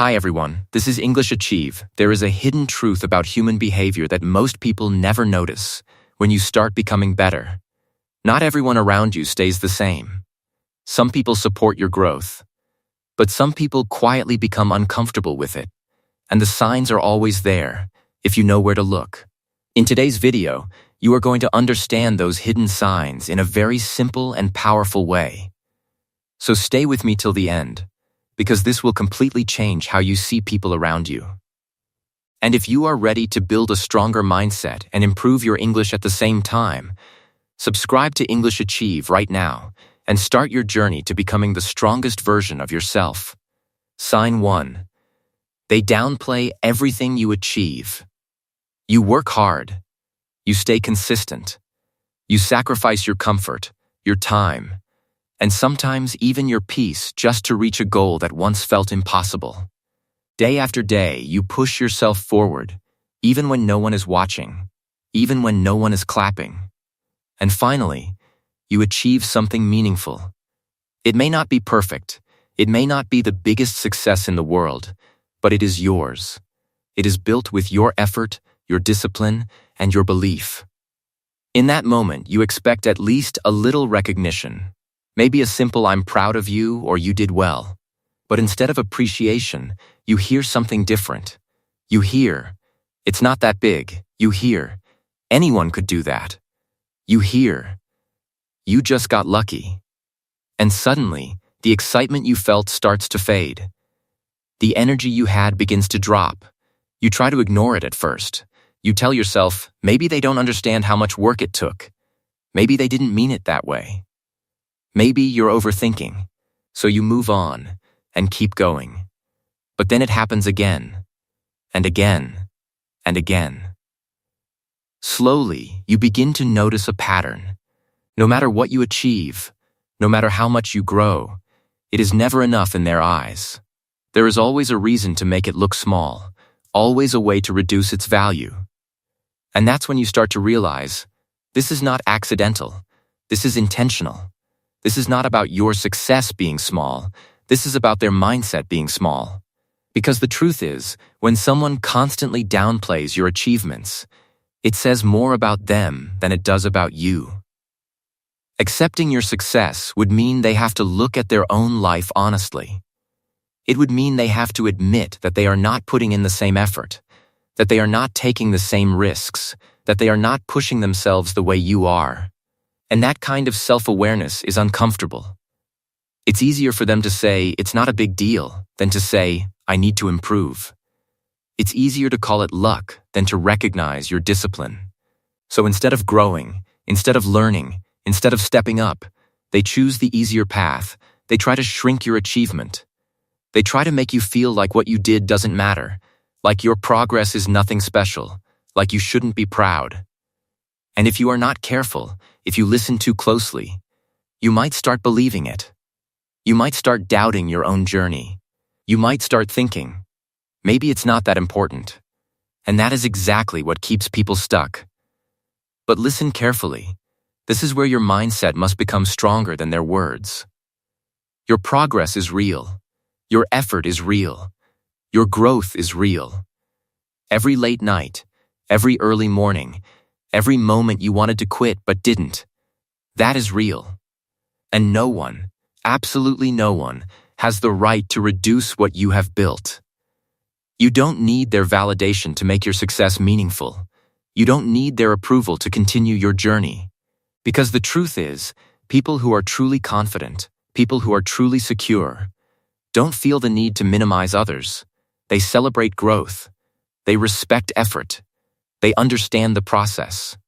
Hi everyone, this is English Achieve. There is a hidden truth about human behavior that most people never notice when you start becoming better. Not everyone around you stays the same. Some people support your growth, but some people quietly become uncomfortable with it, and the signs are always there if you know where to look. In today's video, you are going to understand those hidden signs in a very simple and powerful way. So stay with me till the end, because this will completely change how you see people around you. And if you are ready to build a stronger mindset and improve your English at the same time, subscribe to English Achieve right now and start your journey to becoming the strongest version of yourself. Sign 1. They downplay everything you achieve. You work hard. You stay consistent. You sacrifice your comfort, your time, and sometimes even your peace just to reach a goal that once felt impossible. Day after day, you push yourself forward, even when no one is watching, even when no one is clapping. And finally, you achieve something meaningful. It may not be perfect, it may not be the biggest success in the world, but it is yours. It is built with your effort, your discipline, and your belief. In that moment, you expect at least a little recognition. Maybe a simple "I'm proud of you" or "you did well." But instead of appreciation, you hear something different. You hear, "It's not that big." You hear, "Anyone could do that." You hear, "You just got lucky." And suddenly, the excitement you felt starts to fade. The energy you had begins to drop. You try to ignore it at first. You tell yourself, maybe they don't understand how much work it took. Maybe they didn't mean it that way. Maybe you're overthinking, so you move on and keep going. But then it happens again, and again, and again. Slowly, you begin to notice a pattern. No matter what you achieve, no matter how much you grow, it is never enough in their eyes. There is always a reason to make it look small, always a way to reduce its value. And that's when you start to realize, this is not accidental, this is intentional. This is not about your success being small, this is about their mindset being small. Because the truth is, when someone constantly downplays your achievements, it says more about them than it does about you. Accepting your success would mean they have to look at their own life honestly. It would mean they have to admit that they are not putting in the same effort, that they are not taking the same risks, that they are not pushing themselves the way you are. And that kind of self-awareness is uncomfortable. It's easier for them to say, "It's not a big deal," than to say, "I need to improve." It's easier to call it luck than to recognize your discipline. So instead of growing, instead of learning, instead of stepping up, they choose the easier path. They try to shrink your achievement. They try to make you feel like what you did doesn't matter, like your progress is nothing special, like you shouldn't be proud. And if you are not careful, if you listen too closely, you might start believing it. You might start doubting your own journey. You might start thinking, maybe it's not that important. And that is exactly what keeps people stuck. But listen carefully. This is where your mindset must become stronger than their words. Your progress is real. Your effort is real. Your growth is real. Every late night, every early morning, every moment you wanted to quit but didn't, that is real. And no one, absolutely no one, has the right to reduce what you have built. You don't need their validation to make your success meaningful. You don't need their approval to continue your journey. Because the truth is, people who are truly confident, people who are truly secure, don't feel the need to minimize others. They celebrate growth. They respect effort. They understand the process.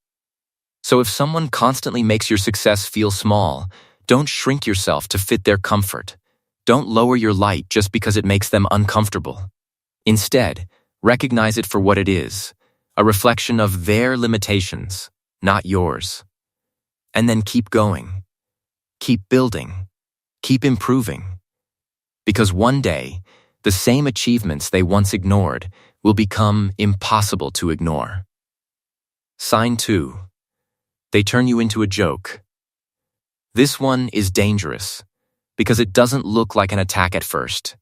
So if someone constantly makes your success feel small, don't shrink yourself to fit their comfort. Don't lower your light just because it makes them uncomfortable. Instead, recognize it for what it is, a reflection of their limitations, not yours. And then keep going. Keep building. Keep improving. Because one day, the same achievements they once ignored will become impossible to ignore. Sign 2. They turn you into a joke. This one is dangerous because it doesn't look like an attack at first.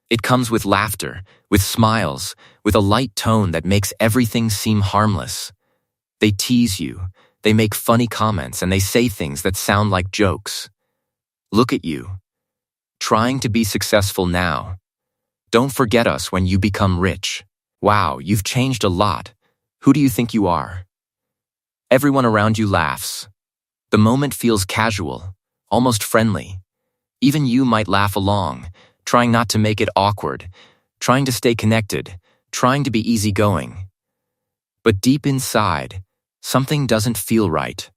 It comes with laughter, with smiles, with a light tone that makes everything seem harmless. They tease you, they make funny comments, and they say things that sound like jokes. Look at you, trying to be successful now. Don't forget us when you become rich. Wow, you've changed a lot. Who do you think you are? Everyone around you laughs. The moment feels casual, almost friendly. Even you might laugh along, trying not to make it awkward, trying to stay connected, trying to be easygoing. But deep inside, something doesn't feel right.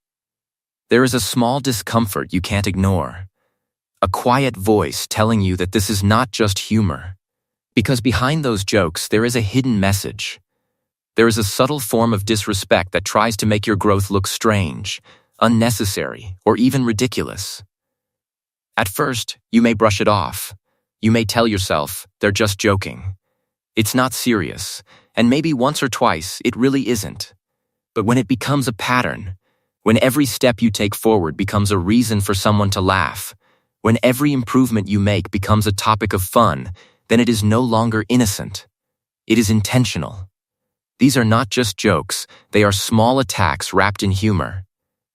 There is a small discomfort you can't ignore. A quiet voice telling you that this is not just humor. Because behind those jokes, there is a hidden message. There is a subtle form of disrespect that tries to make your growth look strange, unnecessary, or even ridiculous. At first, you may brush it off. You may tell yourself, they're just joking. It's not serious, and maybe once or twice it really isn't. But when it becomes a pattern, when every step you take forward becomes a reason for someone to laugh, when every improvement you make becomes a topic of fun, then it is no longer innocent. It is intentional. These are not just jokes, they are small attacks wrapped in humor.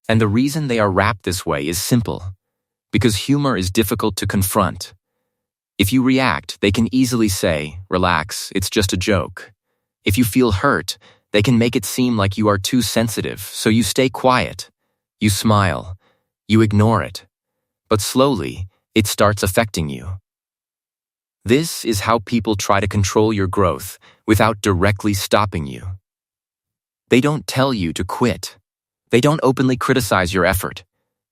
And the reason they are wrapped this way is simple. Because humor is difficult to confront. If you react, they can easily say, relax, it's just a joke. If you feel hurt, they can make it seem like you are too sensitive, so you stay quiet. You smile. You ignore it. But slowly, it starts affecting you. This is how people try to control your growth without directly stopping you. They don't tell you to quit. They don't openly criticize your effort.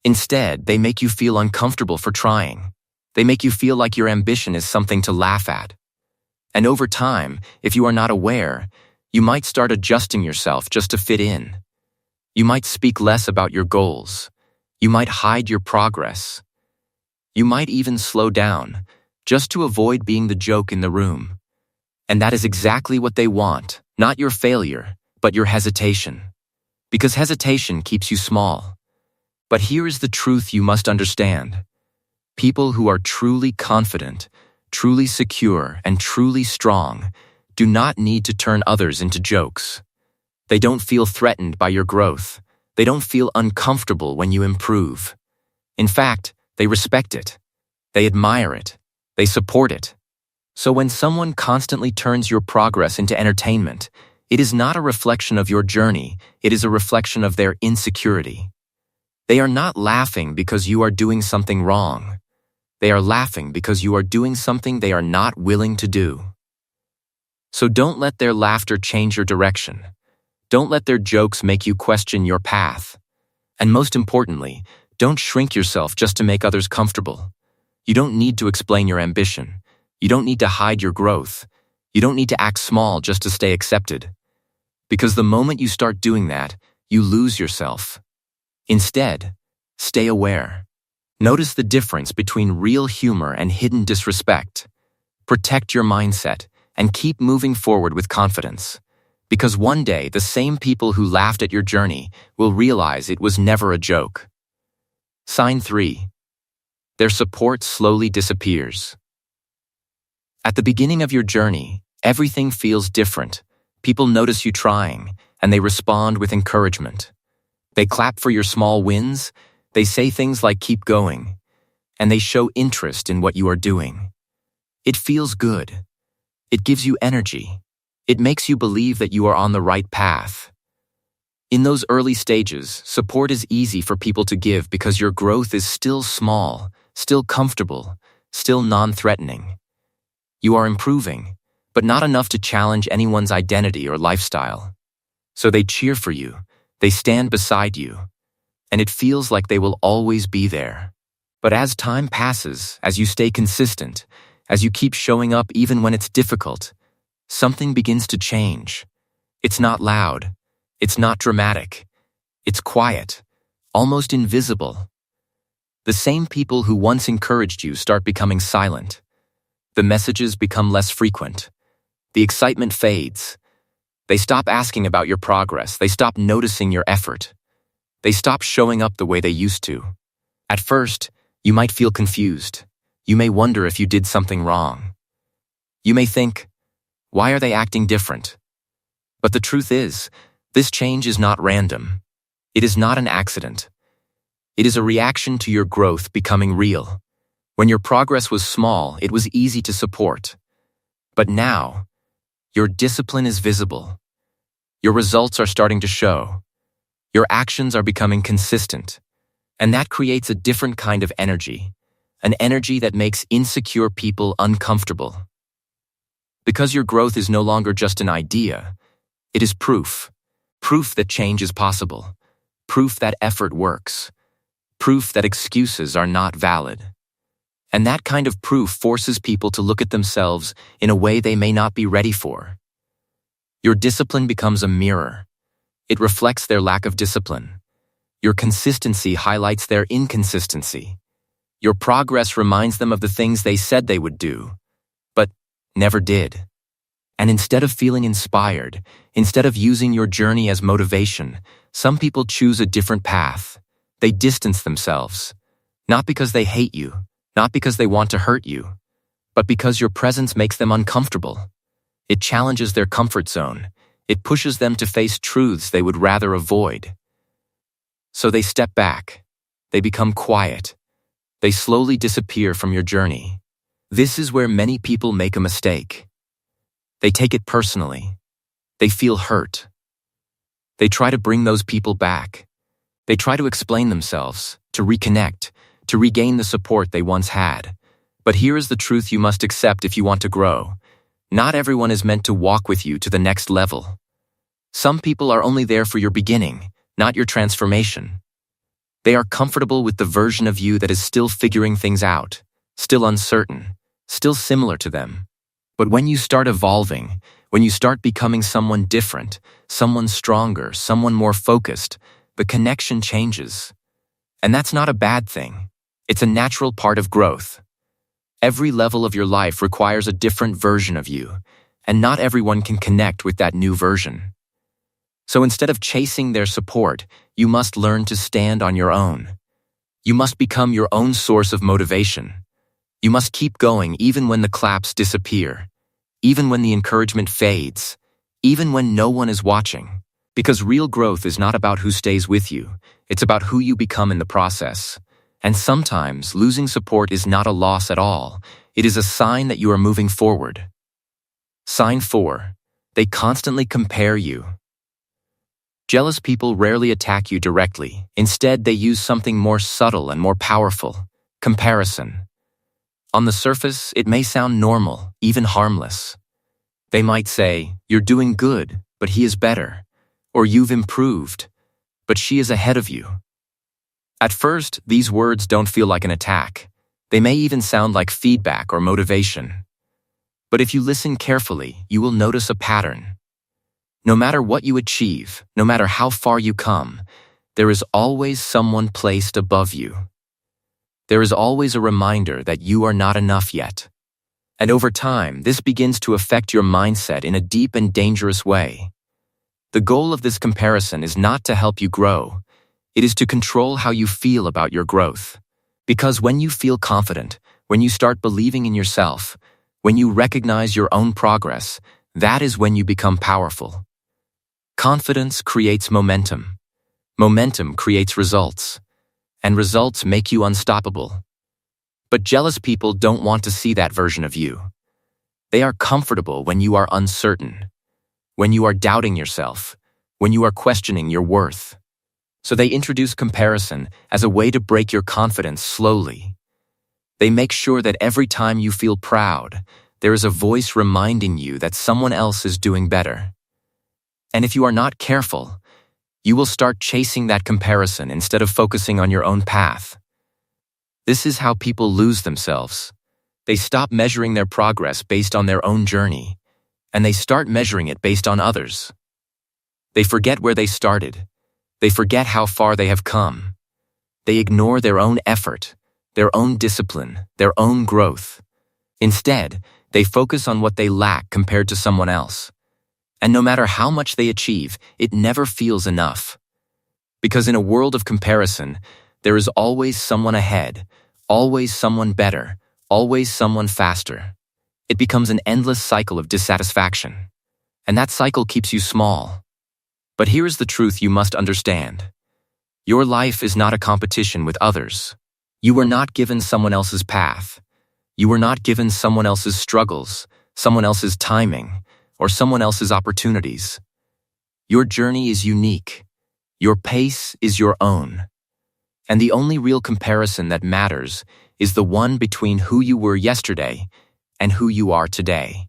Instead, they make you feel uncomfortable for trying. They make you feel like your ambition is something to laugh at. And over time, if you are not aware, you might start adjusting yourself just to fit in. You might speak less about your goals. You might hide your progress. You might even slow down, just to avoid being the joke in the room. And that is exactly what they want, not your failure, but your hesitation. Because hesitation keeps you small. But here is the truth you must understand. People who are truly confident, truly secure, and truly strong do not need to turn others into jokes. They don't feel threatened by your growth. They don't feel uncomfortable when you improve. In fact, they respect it. They admire it. They support it. So when someone constantly turns your progress into entertainment, it is not a reflection of your journey, it is a reflection of their insecurity. They are not laughing because you are doing something wrong. They are laughing because you are doing something they are not willing to do. So don't let their laughter change your direction. Don't let their jokes make you question your path. And most importantly, don't shrink yourself just to make others comfortable. You don't need to explain your ambition. You don't need to hide your growth. You don't need to act small just to stay accepted. Because the moment you start doing that, you lose yourself. Instead, stay aware. Notice the difference between real humor and hidden disrespect. Protect your mindset and keep moving forward with confidence. Because one day, the same people who laughed at your journey will realize it was never a joke. Sign 3. Their support slowly disappears. At the beginning of your journey, everything feels different. People notice you trying, and they respond with encouragement. They clap for your small wins, they say things like keep going, and they show interest in what you are doing. It feels good. It gives you energy. It makes you believe that you are on the right path. In those early stages, support is easy for people to give because your growth is still small, still comfortable, still non-threatening. You are improving, but not enough to challenge anyone's identity or lifestyle. So they cheer for you, they stand beside you, and it feels like they will always be there. But as time passes, as you stay consistent, as you keep showing up even when it's difficult, something begins to change. It's not loud. It's not dramatic. It's quiet, almost invisible. The same people who once encouraged you start becoming silent. The messages become less frequent. The excitement fades. They stop asking about your progress. They stop noticing your effort. They stop showing up the way they used to. At first, you might feel confused. You may wonder if you did something wrong. You may think, why are they acting different? But the truth is, this change is not random. It is not an accident. It is a reaction to your growth becoming real. When your progress was small, it was easy to support. But now, your discipline is visible. Your results are starting to show. Your actions are becoming consistent. And that creates a different kind of energy, an energy that makes insecure people uncomfortable. Because your growth is no longer just an idea, it is proof. Proof that change is possible. Proof that effort works. Proof that excuses are not valid. And that kind of proof forces people to look at themselves in a way they may not be ready for. Your discipline becomes a mirror. It reflects their lack of discipline. Your consistency highlights their inconsistency. Your progress reminds them of the things they said they would do, but never did. And instead of feeling inspired, instead of using your journey as motivation, some people choose a different path. They distance themselves, not because they hate you, not because they want to hurt you, but because your presence makes them uncomfortable. It challenges their comfort zone. It pushes them to face truths they would rather avoid. So they step back. They become quiet. They slowly disappear from your journey. This is where many people make a mistake. They take it personally. They feel hurt. They try to bring those people back. They try to explain themselves, to reconnect, to regain the support they once had. But here is the truth you must accept if you want to grow. Not everyone is meant to walk with you to the next level. Some people are only there for your beginning, not your transformation. They are comfortable with the version of you that is still figuring things out, still uncertain, still similar to them. But when you start evolving, when you start becoming someone different, someone stronger, someone more focused, the connection changes. And that's not a bad thing. It's a natural part of growth. Every level of your life requires a different version of you, and not everyone can connect with that new version. So instead of chasing their support, you must learn to stand on your own. You must become your own source of motivation. You must keep going even when the claps disappear, even when the encouragement fades, even when no one is watching. Because real growth is not about who stays with you, it's about who you become in the process. And sometimes losing support is not a loss at all. It is a sign that you are moving forward. Sign 4. They constantly compare you. Jealous people rarely attack you directly. Instead, they use something more subtle and more powerful: comparison. On the surface, it may sound normal, even harmless. They might say, "You're doing good, but he is better," or "You've improved, but she is ahead of you." At first, these words don't feel like an attack. They may even sound like feedback or motivation. But if you listen carefully, you will notice a pattern. No matter what you achieve, no matter how far you come, there is always someone placed above you. There is always a reminder that you are not enough yet. And over time, this begins to affect your mindset in a deep and dangerous way. The goal of this comparison is not to help you grow. It is to control how you feel about your growth. Because when you feel confident, when you start believing in yourself, when you recognize your own progress, that is when you become powerful. Confidence creates momentum. Momentum creates results. And results make you unstoppable. But jealous people don't want to see that version of you. They are comfortable when you are uncertain, when you are doubting yourself, when you are questioning your worth. So they introduce comparison as a way to break your confidence slowly. They make sure that every time you feel proud, there is a voice reminding you that someone else is doing better. And if you are not careful, you will start chasing that comparison instead of focusing on your own path. This is how people lose themselves. They stop measuring their progress based on their own journey, and they start measuring it based on others. They forget where they started. They forget how far they have come. They ignore their own effort, their own discipline, their own growth. Instead, they focus on what they lack compared to someone else. And no matter how much they achieve, it never feels enough. Because in a world of comparison, there is always someone ahead, always someone better, always someone faster. it becomes an endless cycle of dissatisfaction. And that cycle keeps you small. But here is the truth you must understand. Your life is not a competition with others. You were not given someone else's path. You were not given someone else's struggles, someone else's timing, or someone else's opportunities. Your journey is unique. Your pace is your own. And the only real comparison that matters is the one between who you were yesterday and who you are today.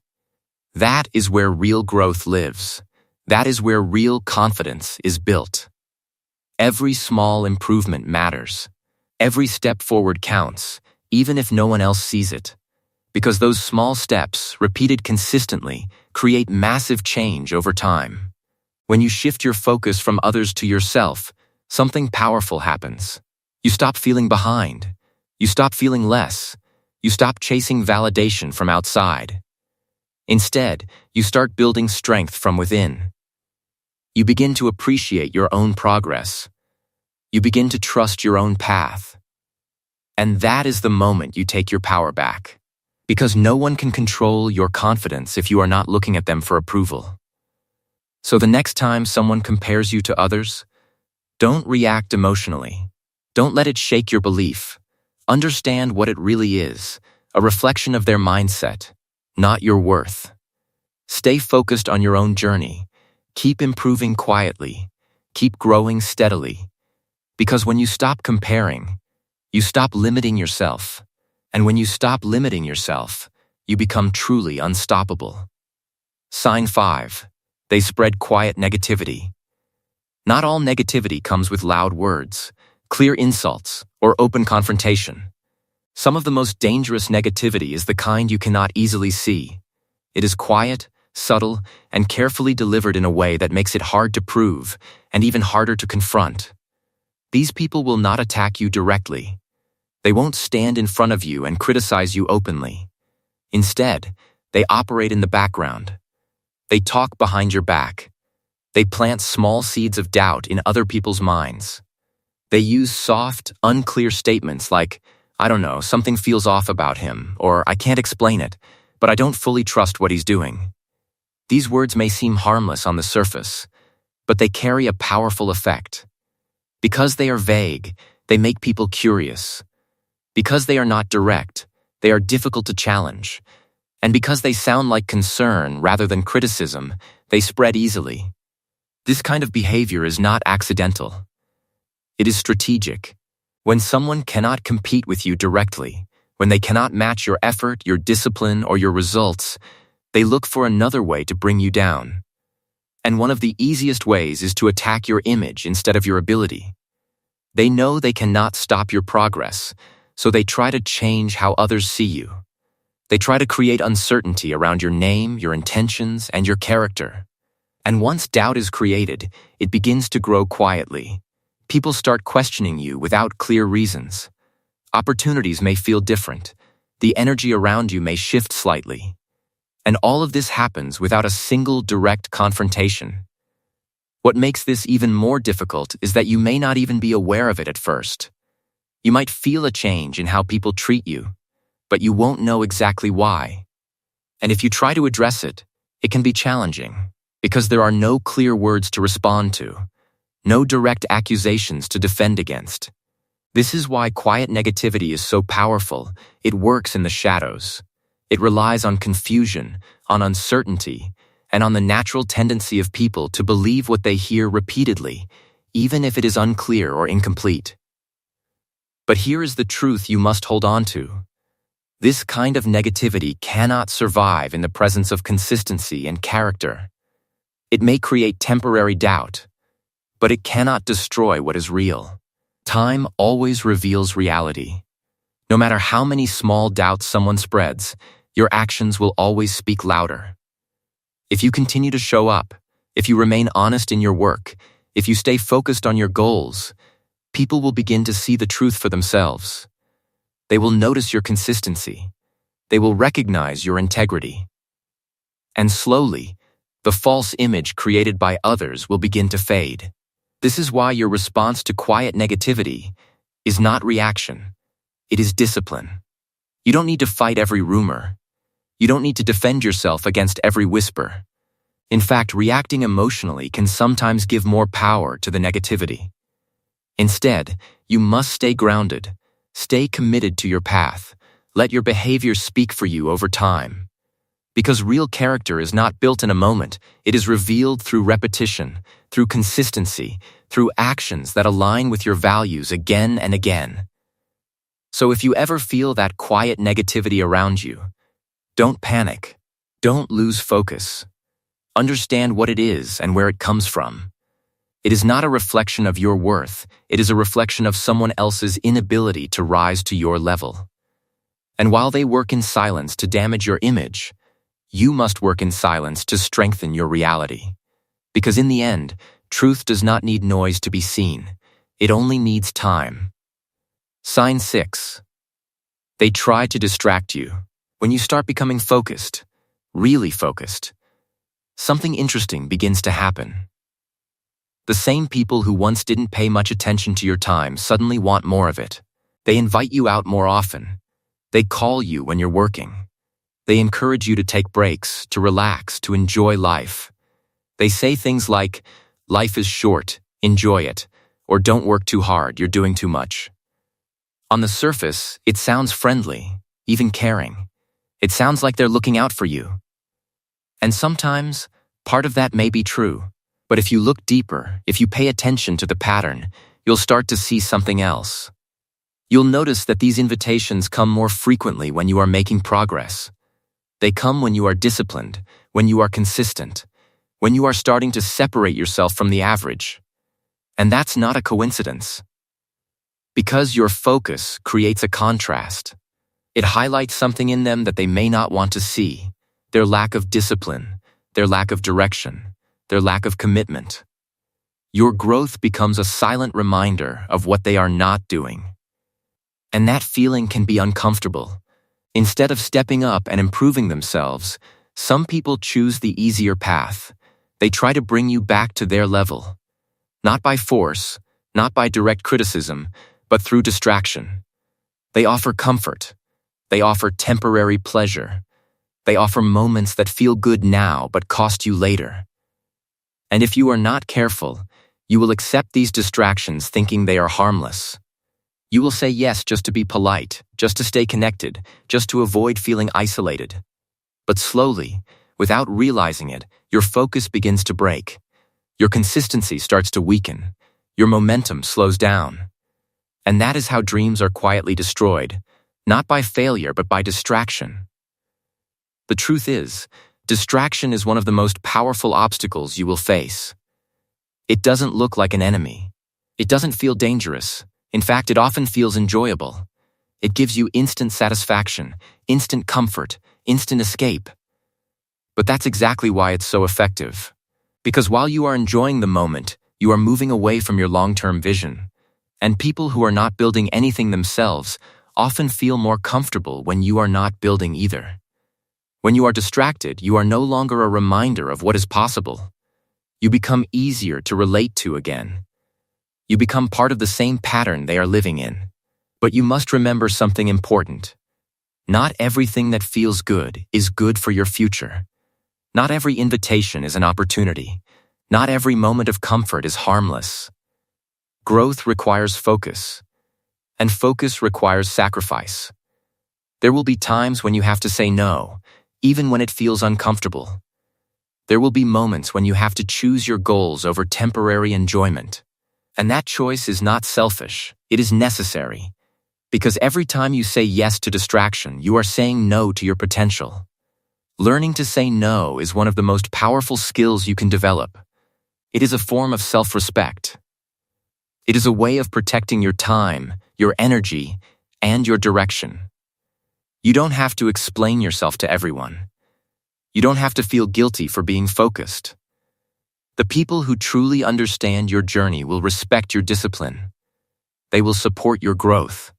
That is where real growth lives. That is where real confidence is built. Every small improvement matters. Every step forward counts, even if no one else sees it. Because those small steps, repeated consistently, create massive change over time. When you shift your focus from others to yourself, something powerful happens. You stop feeling behind. You stop feeling less. You stop chasing validation from outside. Instead, you start building strength from within. You begin to appreciate your own progress. You begin to trust your own path. And that is the moment you take your power back. Because no one can control your confidence if you are not looking at them for approval. So the next time someone compares you to others, don't react emotionally. Don't let it shake your belief. Understand what it really is, a reflection of their mindset, not your worth. Stay focused on your own journey. Keep improving quietly. Keep growing steadily. Because when you stop comparing, you stop limiting yourself. And when you stop limiting yourself, you become truly unstoppable. Sign 5. They spread quiet negativity. Not all negativity comes with loud words, clear insults, or open confrontation. Some of the most dangerous negativity is the kind you cannot easily see. It is quiet, subtle, and carefully delivered in a way that makes it hard to prove, and even harder to confront. These people will not attack you directly. They won't stand in front of you and criticize you openly. Instead, they operate in the background. They talk behind your back. They plant small seeds of doubt in other people's minds. They use soft, unclear statements like, "I don't know, something feels off about him," or "I can't explain it, but I don't fully trust what he's doing." These words may seem harmless on the surface, but they carry a powerful effect. Because they are vague, they make people curious. Because they are not direct, they are difficult to challenge. And because they sound like concern rather than criticism, they spread easily. This kind of behavior is not accidental. It is strategic. When someone cannot compete with you directly, when they cannot match your effort, your discipline, or your results, they look for another way to bring you down. And one of the easiest ways is to attack your image instead of your ability. They know they cannot stop your progress, so they try to change how others see you. They try to create uncertainty around your name, your intentions, and your character. And once doubt is created, it begins to grow quietly. People start questioning you without clear reasons. Opportunities may feel different. The energy around you may shift slightly. And all of this happens without a single direct confrontation. What makes this even more difficult is that you may not even be aware of it at first. You might feel a change in how people treat you, but you won't know exactly why. And if you try to address it, it can be challenging, because there are no clear words to respond to, no direct accusations to defend against. This is why quiet negativity is so powerful. It works in the shadows. It relies on confusion, on uncertainty, and on the natural tendency of people to believe what they hear repeatedly, even if it is unclear or incomplete. But here is the truth you must hold on to. This kind of negativity cannot survive in the presence of consistency and character. It may create temporary doubt, but it cannot destroy what is real. Time always reveals reality. No matter how many small doubts someone spreads, your actions will always speak louder. If you continue to show up, if you remain honest in your work, if you stay focused on your goals, people will begin to see the truth for themselves. They will notice your consistency. They will recognize your integrity. And slowly, the false image created by others will begin to fade. This is why your response to quiet negativity is not reaction. It is discipline. You don't need to fight every rumor. You don't need to defend yourself against every whisper. In fact, reacting emotionally can sometimes give more power to the negativity. Instead, you must stay grounded, stay committed to your path, let your behavior speak for you over time. Because real character is not built in a moment, it is revealed through repetition, through consistency, through actions that align with your values again and again. So if you ever feel that quiet negativity around you, don't panic. Don't lose focus. Understand what it is and where it comes from. It is not a reflection of your worth, it is a reflection of someone else's inability to rise to your level. And while they work in silence to damage your image, you must work in silence to strengthen your reality. Because in the end, truth does not need noise to be seen. It only needs time. Sign 6. They try to distract you. When you start becoming focused, really focused, something interesting begins to happen. The same people who once didn't pay much attention to your time suddenly want more of it. They invite you out more often. They call you when you're working. They encourage you to take breaks, to relax, to enjoy life. They say things like, "Life is short, enjoy it," or "Don't work too hard, you're doing too much." On the surface, it sounds friendly, even caring. It sounds like they're looking out for you. And sometimes, part of that may be true. But if you look deeper, if you pay attention to the pattern, you'll start to see something else. You'll notice that these invitations come more frequently when you are making progress. They come when you are disciplined, when you are consistent, when you are starting to separate yourself from the average. And that's not a coincidence. Because your focus creates a contrast. It highlights something in them that they may not want to see, their lack of discipline, their lack of direction, their lack of commitment. Your growth becomes a silent reminder of what they are not doing. And that feeling can be uncomfortable. Instead of stepping up and improving themselves, some people choose the easier path. They try to bring you back to their level. Not by force, not by direct criticism, but through distraction. They offer comfort. They offer temporary pleasure. They offer moments that feel good now but cost you later. And if you are not careful, you will accept these distractions thinking they are harmless. You will say yes just to be polite, just to stay connected, just to avoid feeling isolated. But slowly, without realizing it, your focus begins to break. Your consistency starts to weaken. Your momentum slows down. And that is how dreams are quietly destroyed, not by failure but by distraction. The truth is, distraction is one of the most powerful obstacles you will face. It doesn't look like an enemy. It doesn't feel dangerous. In fact, it often feels enjoyable. It gives you instant satisfaction, instant comfort, instant escape. But that's exactly why it's so effective. Because while you are enjoying the moment, you are moving away from your long-term vision. And people who are not building anything themselves often feel more comfortable when you are not building either. When you are distracted, you are no longer a reminder of what is possible. You become easier to relate to again. You become part of the same pattern they are living in. But you must remember something important. Not everything that feels good is good for your future. Not every invitation is an opportunity. Not every moment of comfort is harmless. Growth requires focus. And focus requires sacrifice. There will be times when you have to say no, even when it feels uncomfortable. There will be moments when you have to choose your goals over temporary enjoyment. And that choice is not selfish, it is necessary. Because every time you say yes to distraction, you are saying no to your potential. Learning to say no is one of the most powerful skills you can develop. It is a form of self-respect. It is a way of protecting your time, your energy, and your direction. You don't have to explain yourself to everyone. You don't have to feel guilty for being focused. The people who truly understand your journey will respect your discipline. They will support your growth,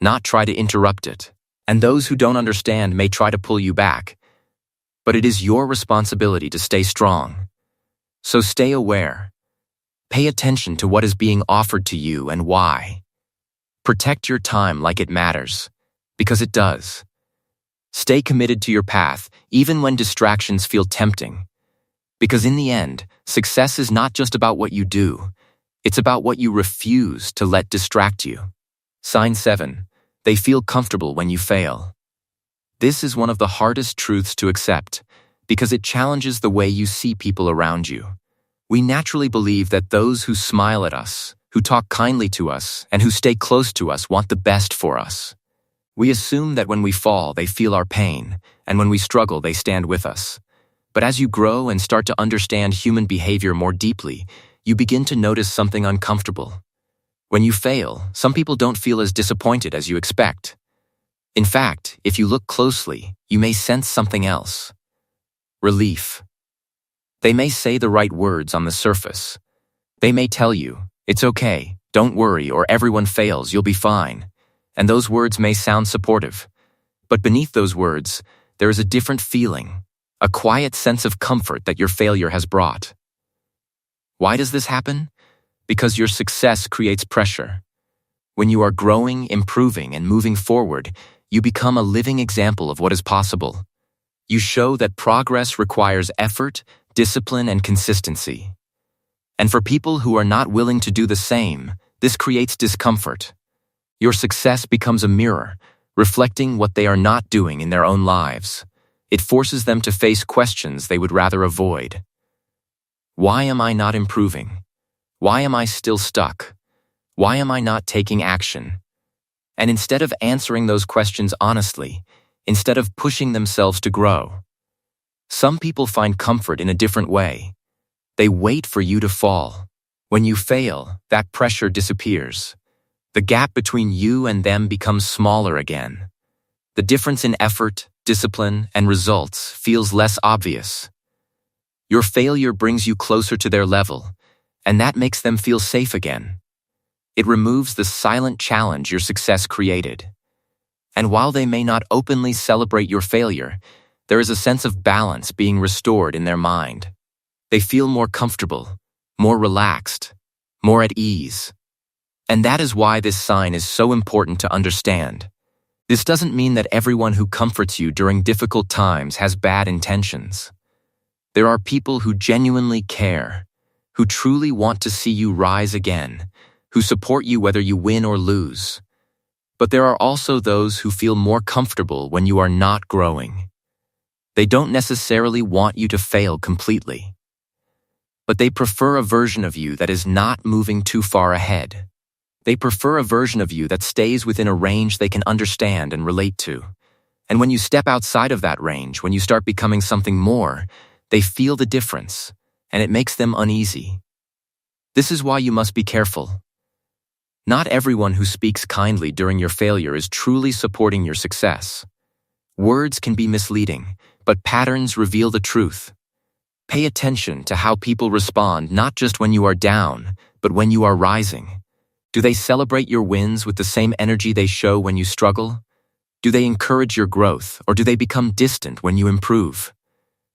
not try to interrupt it. And those who don't understand may try to pull you back. But it is your responsibility to stay strong. So stay aware. Pay attention to what is being offered to you and why. Protect your time like it matters, because it does. Stay committed to your path, even when distractions feel tempting. Because in the end, success is not just about what you do, it's about what you refuse to let distract you. Sign 7. They feel comfortable when you fail. This is one of the hardest truths to accept, because it challenges the way you see people around you. We naturally believe that those who smile at us, who talk kindly to us, and who stay close to us want the best for us. We assume that when we fall, they feel our pain, and when we struggle, they stand with us. But as you grow and start to understand human behavior more deeply, you begin to notice something uncomfortable. When you fail, some people don't feel as disappointed as you expect. In fact, if you look closely, you may sense something else. Relief. They may say the right words on the surface. They may tell you, "It's okay, don't worry, or everyone fails, you'll be fine." And those words may sound supportive. But beneath those words, there is a different feeling, a quiet sense of comfort that your failure has brought. Why does this happen? Because your success creates pressure. When you are growing, improving, and moving forward, you become a living example of what is possible. You show that progress requires effort, discipline, and consistency. And for people who are not willing to do the same, this creates discomfort. Your success becomes a mirror, reflecting what they are not doing in their own lives. It forces them to face questions they would rather avoid. Why am I not improving? Why am I still stuck? Why am I not taking action? And instead of answering those questions honestly, instead of pushing themselves to grow, some people find comfort in a different way. They wait for you to fall. When you fail, that pressure disappears. The gap between you and them becomes smaller again. The difference in effort, discipline, and results feels less obvious. Your failure brings you closer to their level, and that makes them feel safe again. It removes the silent challenge your success created. And while they may not openly celebrate your failure, there is a sense of balance being restored in their mind. They feel more comfortable, more relaxed, more at ease. And that is why this sign is so important to understand. This doesn't mean that everyone who comforts you during difficult times has bad intentions. There are people who genuinely care, who truly want to see you rise again, who support you whether you win or lose. But there are also those who feel more comfortable when you are not growing. They don't necessarily want you to fail completely, but they prefer a version of you that is not moving too far ahead. They prefer a version of you that stays within a range they can understand and relate to. And when you step outside of that range, when you start becoming something more, they feel the difference, and it makes them uneasy. This is why you must be careful. Not everyone who speaks kindly during your failure is truly supporting your success. Words can be misleading, but patterns reveal the truth. Pay attention to how people respond not just when you are down, but when you are rising. Do they celebrate your wins with the same energy they show when you struggle? Do they encourage your growth, or do they become distant when you improve?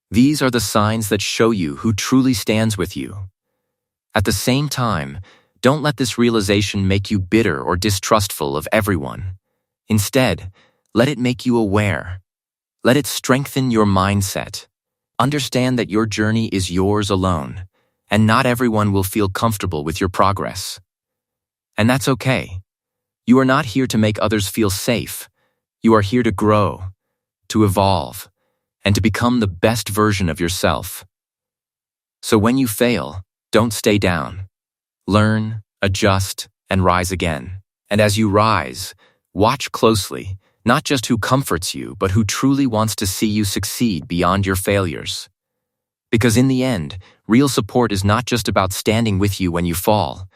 These are the signs that show you who truly stands with you. At the same time, don't let this realization make you bitter or distrustful of everyone. Instead, let it make you aware. Let it strengthen your mindset. Understand that your journey is yours alone, and not everyone will feel comfortable with your progress. And that's okay. You are not here to make others feel safe. You are here to grow, to evolve, and to become the best version of yourself. So when you fail, don't stay down. Learn, adjust, and rise again. And as you rise, watch closely, not just who comforts you, but who truly wants to see you succeed beyond your failures. Because in the end, real support is not just about standing with you when you fall.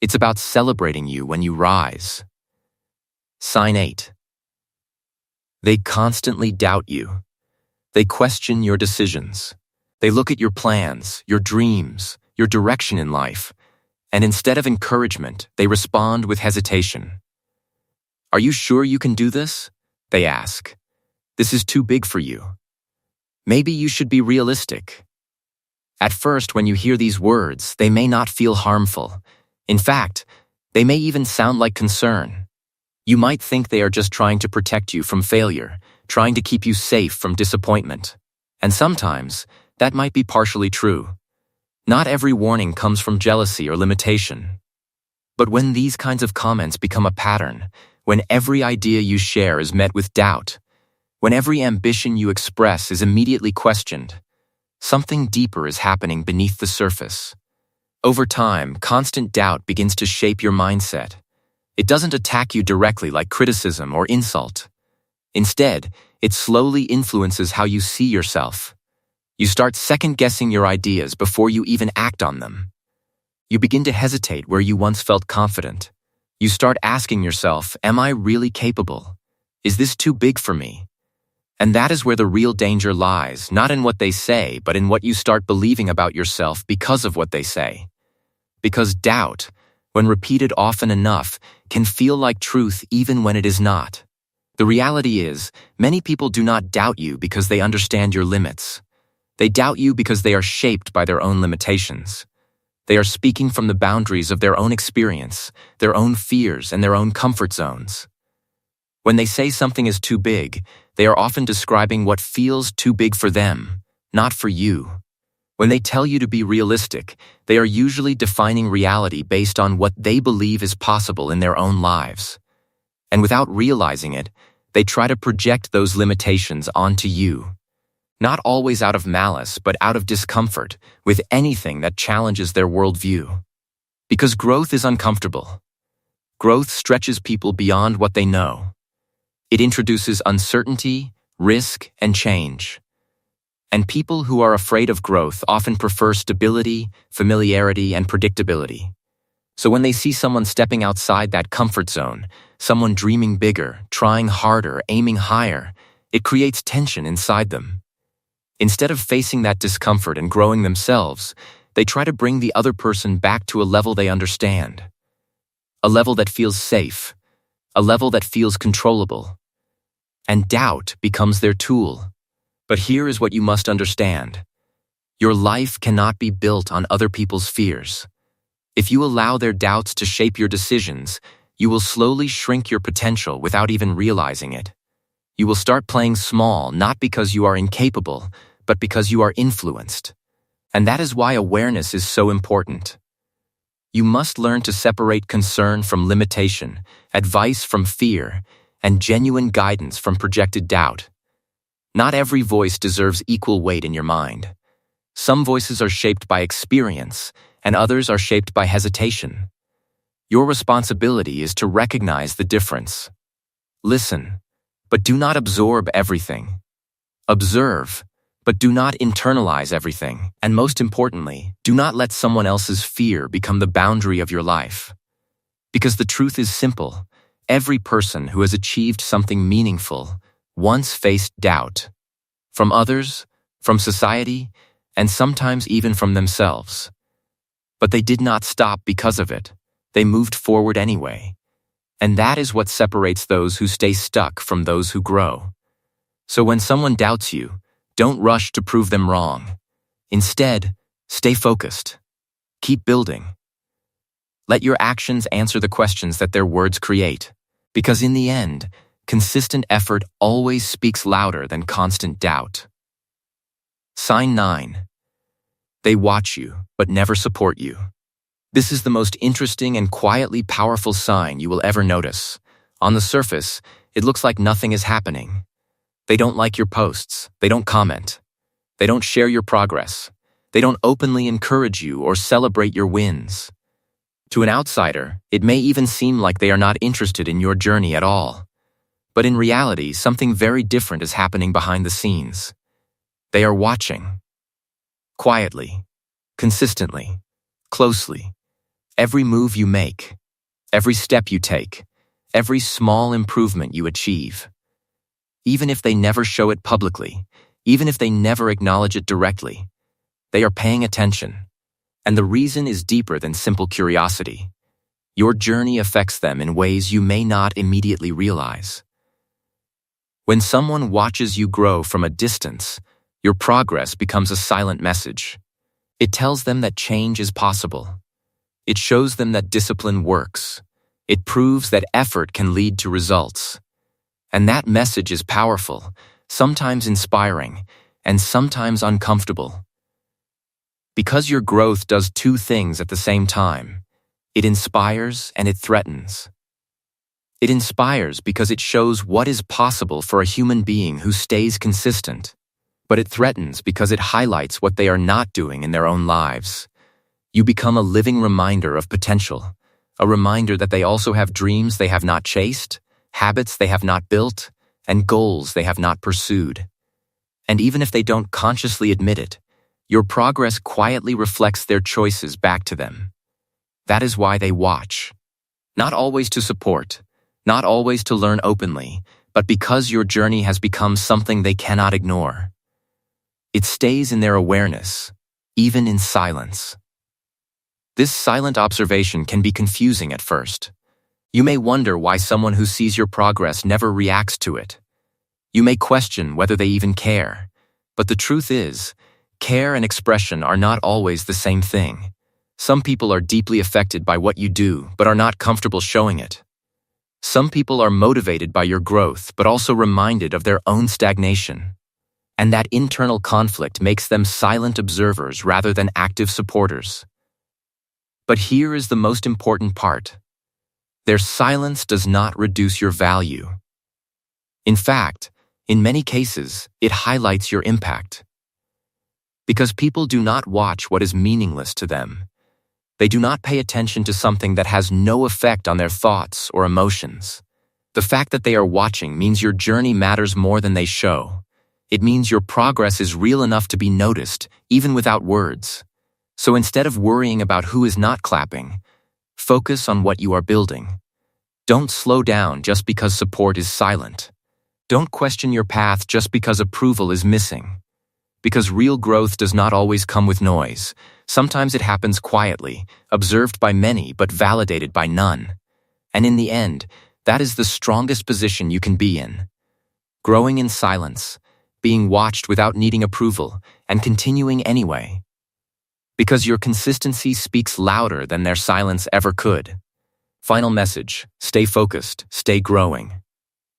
It's about celebrating you when you rise. Sign 8. They constantly doubt you. They question your decisions. They look at your plans, your dreams, your direction in life, and instead of encouragement, they respond with hesitation. Are you sure you can do this? They ask. This is too big for you. Maybe you should be realistic. At first, when you hear these words, they may not feel harmful. In fact, they may even sound like concern. You might think they are just trying to protect you from failure, trying to keep you safe from disappointment. And sometimes, that might be partially true. Not every warning comes from jealousy or limitation. But when these kinds of comments become a pattern, when every idea you share is met with doubt, when every ambition you express is immediately questioned, something deeper is happening beneath the surface. Over time, constant doubt begins to shape your mindset. It doesn't attack you directly like criticism or insult. Instead, it slowly influences how you see yourself. You start second-guessing your ideas before you even act on them. You begin to hesitate where you once felt confident. You start asking yourself, am I really capable? Is this too big for me? And that is where the real danger lies, not in what they say, but in what you start believing about yourself because of what they say. Because doubt, when repeated often enough, can feel like truth even when it is not. The reality is, many people do not doubt you because they understand your limits. They doubt you because they are shaped by their own limitations. They are speaking from the boundaries of their own experience, their own fears, and their own comfort zones. When they say something is too big, they are often describing what feels too big for them, not for you. When they tell you to be realistic, they are usually defining reality based on what they believe is possible in their own lives. And without realizing it, they try to project those limitations onto you. Not always out of malice, but out of discomfort with anything that challenges their worldview. Because growth is uncomfortable. Growth stretches people beyond what they know. It introduces uncertainty, risk, and change. And people who are afraid of growth often prefer stability, familiarity, and predictability. So when they see someone stepping outside that comfort zone, someone dreaming bigger, trying harder, aiming higher, it creates tension inside them. Instead of facing that discomfort and growing themselves, they try to bring the other person back to a level they understand. A level that feels safe. A level that feels controllable. And doubt becomes their tool. But here is what you must understand. Your life cannot be built on other people's fears. If you allow their doubts to shape your decisions, you will slowly shrink your potential without even realizing it. You will start playing small not because you are incapable, but because you are influenced. And that is why awareness is so important. You must learn to separate concern from limitation, advice from fear, and genuine guidance from projected doubt. Not every voice deserves equal weight in your mind. Some voices are shaped by experience, and others are shaped by hesitation. Your responsibility is to recognize the difference. Listen, but do not absorb everything. Observe, but do not internalize everything. And most importantly, do not let someone else's fear become the boundary of your life. Because the truth is simple. Every person who has achieved something meaningful once faced doubt. From others, from society, and sometimes even from themselves. But they did not stop because of it. They moved forward anyway. And that is what separates those who stay stuck from those who grow. So when someone doubts you, don't rush to prove them wrong. Instead, stay focused. Keep building. Let your actions answer the questions that their words create. Because in the end, consistent effort always speaks louder than constant doubt. Sign 9. They watch you, but never support you. This is the most interesting and quietly powerful sign you will ever notice. On the surface, it looks like nothing is happening. They don't like your posts. They don't comment. They don't share your progress. They don't openly encourage you or celebrate your wins. To an outsider, it may even seem like they are not interested in your journey at all. But in reality, something very different is happening behind the scenes. They are watching. Quietly, consistently, closely. Every move you make, every step you take, every small improvement you achieve. Even if they never show it publicly, even if they never acknowledge it directly, they are paying attention. And the reason is deeper than simple curiosity. Your journey affects them in ways you may not immediately realize. When someone watches you grow from a distance, your progress becomes a silent message. It tells them that change is possible. It shows them that discipline works. It proves that effort can lead to results. And that message is powerful, sometimes inspiring, and sometimes uncomfortable. Because your growth does two things at the same time. It inspires and it threatens. It inspires because it shows what is possible for a human being who stays consistent. But it threatens because it highlights what they are not doing in their own lives. You become a living reminder of potential, a reminder that they also have dreams they have not chased, habits they have not built, and goals they have not pursued. And even if they don't consciously admit it, your progress quietly reflects their choices back to them. That is why they watch. Not always to support, not always to learn openly, but because your journey has become something they cannot ignore. It stays in their awareness, even in silence. This silent observation can be confusing at first. You may wonder why someone who sees your progress never reacts to it. You may question whether they even care. But the truth is, care and expression are not always the same thing. Some people are deeply affected by what you do, but are not comfortable showing it. Some people are motivated by your growth, but also reminded of their own stagnation. And that internal conflict makes them silent observers rather than active supporters. But here is the most important part. Their silence does not reduce your value. In fact, in many cases, it highlights your impact. Because people do not watch what is meaningless to them. They do not pay attention to something that has no effect on their thoughts or emotions. The fact that they are watching means your journey matters more than they show. It means your progress is real enough to be noticed, even without words. So instead of worrying about who is not clapping, focus on what you are building. Don't slow down just because support is silent. Don't question your path just because approval is missing. Because real growth does not always come with noise. Sometimes it happens quietly, observed by many but validated by none. And in the end, that is the strongest position you can be in. Growing in silence, being watched without needing approval, and continuing anyway. Because your consistency speaks louder than their silence ever could. Final message: stay focused, stay growing.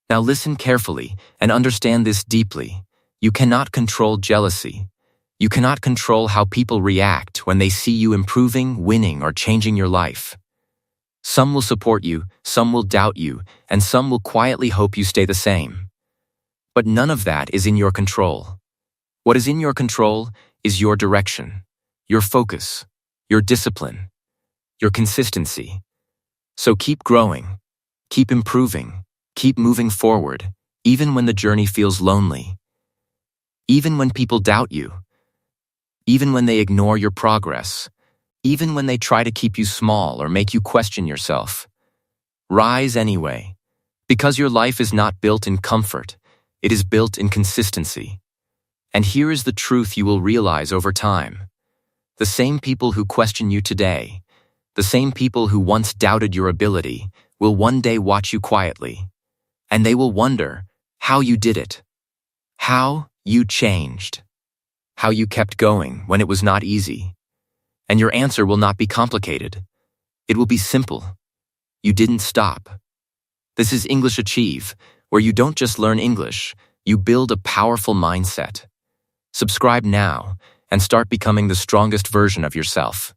Now listen carefully and understand this deeply. You cannot control jealousy. You cannot control how people react when they see you improving, winning, or changing your life. Some will support you, some will doubt you, and some will quietly hope you stay the same. But none of that is in your control. What is in your control is your direction, your focus, your discipline, your consistency. So keep growing, keep improving, keep moving forward, even when the journey feels lonely. Even when people doubt you. Even when they ignore your progress. Even when they try to keep you small or make you question yourself. Rise anyway, because your life is not built in comfort. It is built in consistency. And here is the truth you will realize over time. The same people who question you today, the same people who once doubted your ability, will one day watch you quietly. And they will wonder how you did it. How you changed. How you kept going when it was not easy. And your answer will not be complicated. It will be simple. You didn't stop. This is English Achieve, where you don't just learn English, you build a powerful mindset. Subscribe now and start becoming the strongest version of yourself.